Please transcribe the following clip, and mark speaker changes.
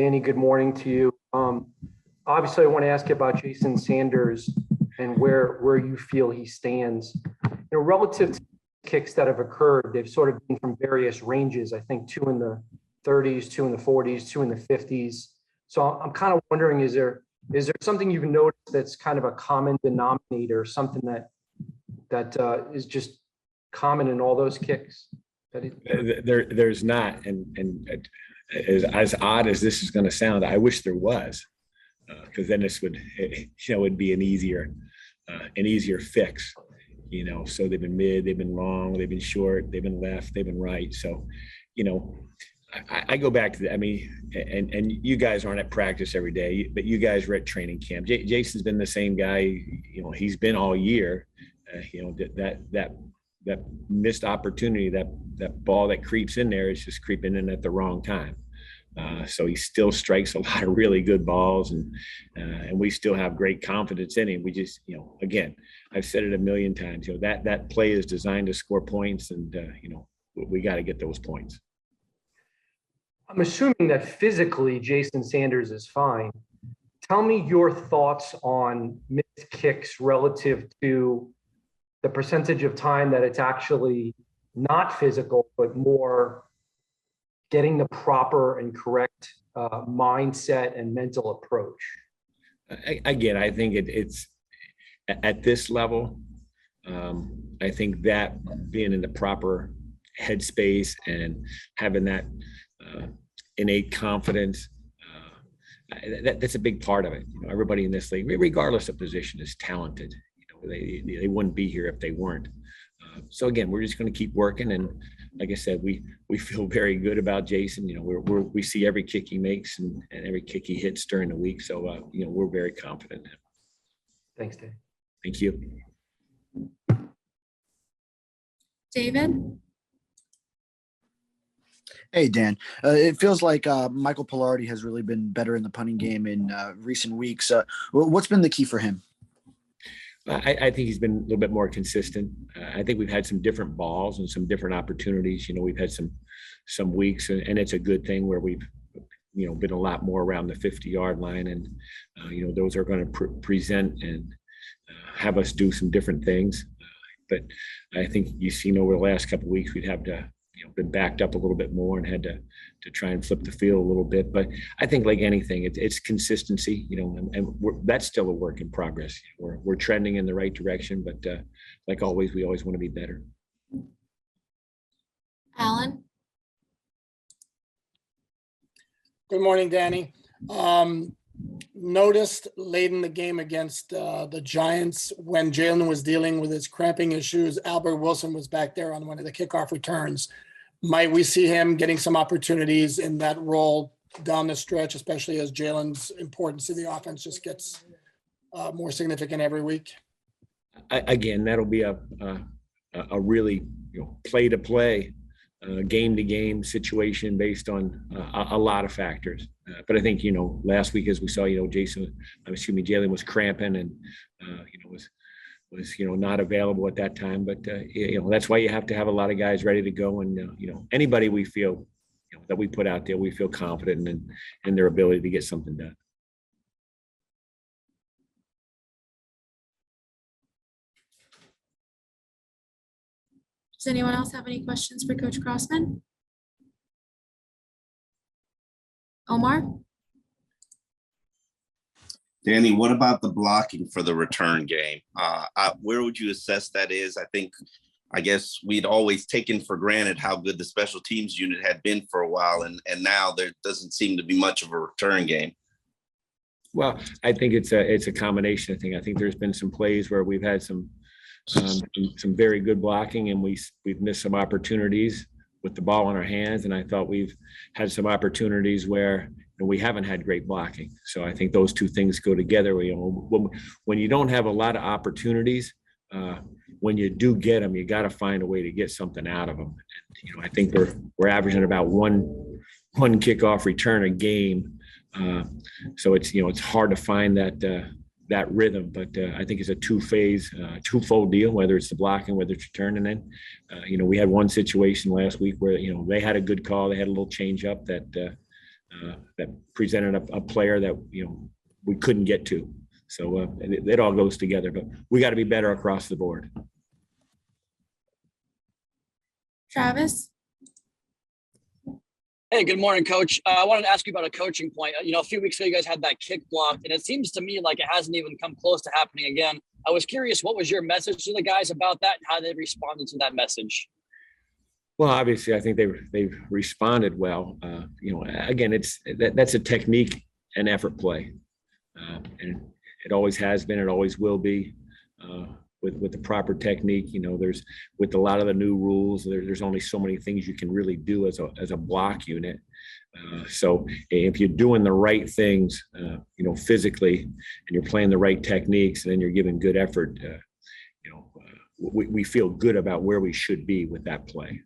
Speaker 1: Danny, good morning to you. Obviously, I want to ask you about Jason Sanders and where you feel he stands. Relative to kicks that have occurred, they've sort of been from various ranges. I think 2 in the 30s, 2 in the 40s, 2 in the 50s. So I'm kind of wondering, is there something you've noticed that's kind of a common denominator, something that is just common in all those kicks?
Speaker 2: There's not, and as odd as this is going to sound, I wish there was, because then this would be an easier fix. So they've been mid, they've been long, they've been short, they've been left, they've been right. So, I go back to that. I mean, and you guys aren't at practice every day, but you guys were at training camp. Jason's been the same guy. He's been all year. That missed opportunity, that ball that creeps in there is just creeping in at the wrong time. So he still strikes a lot of really good balls, and we still have great confidence in him. We just, again, I've said it a million times, that play is designed to score points, and we got to get those points.
Speaker 1: I'm assuming that physically Jason Sanders is fine. Tell me your thoughts on missed kicks relative to the percentage of time that it's actually not physical, but more getting the proper and correct mindset and mental approach.
Speaker 2: Again, I think it's at this level. I think that being in the proper headspace and having that innate confidence, that's a big part of it. Everybody in this league, regardless of position, is talented. They wouldn't be here if they weren't. So again, we're just going to keep working, and like I said, we feel very good about Jason. We see every kick he makes and every kick he hits during the week. So we're very confident.
Speaker 1: Thanks, Dave.
Speaker 2: Thank you,
Speaker 3: David.
Speaker 4: Hey, Dan. It feels like Michael Palardy has really been better in the punting game in recent weeks. What's been the key for him?
Speaker 2: I think he's been a little bit more consistent. I think we've had some different balls and some different opportunities. We've had some weeks, and it's a good thing where we've been a lot more around the 50-yard line, and those are going to present and have us do some different things. But I think you've seen over the last couple of weeks we'd have to been backed up a little bit more and had to try and flip the field a little bit. But I think, like anything, it's consistency, and that's still a work in progress. We're trending in the right direction, but like always, we always want to be better.
Speaker 3: Alan.
Speaker 5: Good morning, Danny. Noticed late in the game against the Giants, when Jalen was dealing with his cramping issues, Albert Wilson was back there on one of the kickoff returns. Might we see him getting some opportunities in that role down the stretch, especially as Jalen's importance to the offense just gets more significant every week?
Speaker 2: Again, that'll be a really play-to-play, game-to-game situation based on a lot of factors. But I think last week, as we saw, Jalen was cramping and was not available at that time. But that's why you have to have a lot of guys ready to go, and anybody we feel that we put out there, we feel confident in their ability to get something done.
Speaker 3: Does anyone else have any questions for Coach Crossman? Omar?
Speaker 6: Danny, what about the blocking for the return game? Where would you assess that is? I guess we'd always taken for granted how good the special teams unit had been for a while, and now there doesn't seem to be much of a return game.
Speaker 2: Well, I think it's a combination of things. I think there's been some plays where we've had some very good blocking, and we've missed some opportunities with the ball in our hands. And I thought we've had some opportunities where we haven't had great blocking. So I think those two things go together. When you don't have a lot of opportunities, when you do get them, you got to find a way to get something out of them. And, I think we're averaging about one kickoff return a game. So it's hard to find that rhythm, but I think it's a twofold deal, whether it's the blocking, whether it's returning. And then, we had one situation last week where, they had a good call. They had a little change up that that presented a player that, we couldn't get to. So and it all goes together, but we got to be better across the board.
Speaker 3: Travis?
Speaker 7: Hey, good morning, Coach. I wanted to ask you about a coaching point. A few weeks ago, you guys had that kick blocked, and it seems to me like it hasn't even come close to happening again. I was curious, what was your message to the guys about that and how they responded to that message?
Speaker 2: Well, obviously, I think they've responded well. Again, that's a technique and effort play, and it always has been. It always will be. With the proper technique, there's with a lot of the new rules, there's only so many things you can really do as a block unit. So if you're doing the right things, physically, and you're playing the right techniques, and then you're giving good effort, we feel good about where we should be with that play.